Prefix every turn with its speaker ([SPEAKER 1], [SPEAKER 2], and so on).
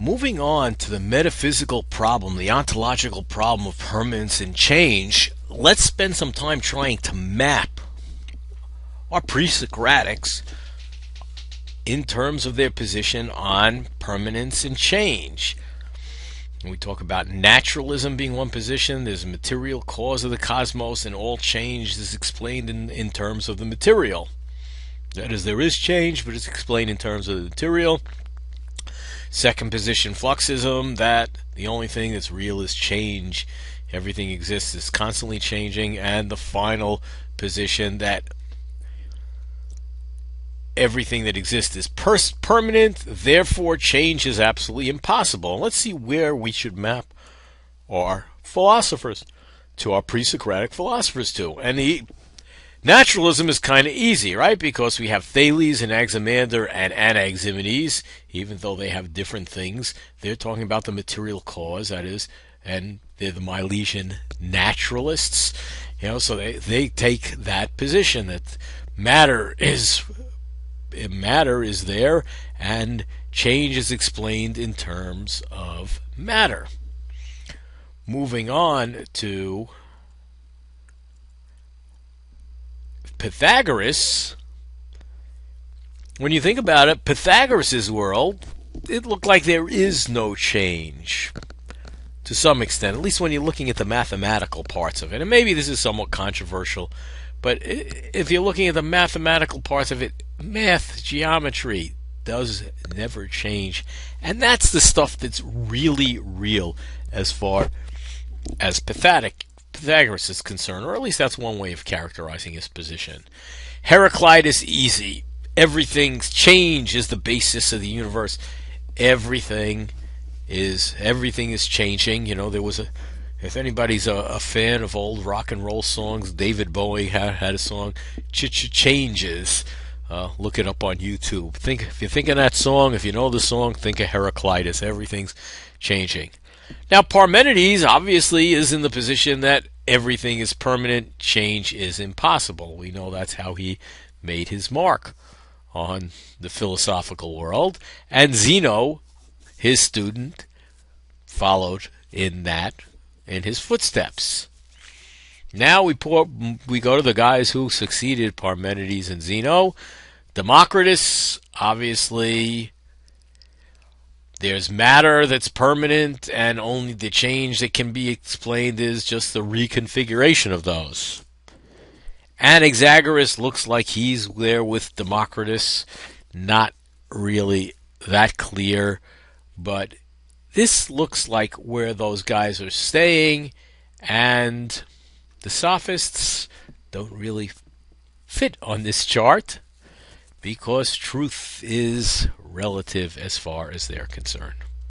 [SPEAKER 1] Moving on to the metaphysical problem, the ontological problem of permanence and change, let's spend some time trying to map our Presocratics in terms of their position on permanence and change. And we talk about naturalism being one position. There's a material cause of the cosmos, and all change is explained in terms of the material. That is, there is change, but it's explained in terms of the material. Second position, fluxism, that the only thing that's real is change. Everything exists is constantly changing. And the final position, that everything that exists is permanent, therefore change is absolutely impossible. Let's see where we should map our philosophers to, our Presocratic philosophers to. And the naturalism is kind of easy, right? Because we have Thales and Anaximander and Anaximenes, even though they have different things. They're talking about the material cause, that is, and they're the Milesian naturalists. So they take that position that matter is there and change is explained in terms of matter. Moving on to Pythagoras. When you think about it, Pythagoras' world, it looked like there is no change to some extent, at least when you're looking at the mathematical parts of it. And maybe this is somewhat controversial, but if you're looking at the mathematical parts of it, math, geometry does never change. And that's the stuff that's really real as far as Pythagoras is concerned, or at least that's one way of characterizing his position. Heraclitus, easy. Everything's change is the basis of the universe. Everything is changing. There was if anybody's a fan of old rock and roll songs, David Bowie had a song, Changes. Look it up on YouTube. If you're thinking that song, if you know the song, think of Heraclitus. Everything's changing. Now, Parmenides obviously is in the position that everything is permanent, change is impossible. We know that's how he made his mark on the philosophical world. And Zeno, his student, followed in his footsteps. Now we go to the guys who succeeded Parmenides and Zeno. Democritus, obviously, there's matter that's permanent, and only the change that can be explained is just the reconfiguration of those. Anaxagoras looks like he's there with Democritus. Not really that clear, but this looks like where those guys are staying, and the sophists don't really fit on this chart because truth is relative as far as they're concerned.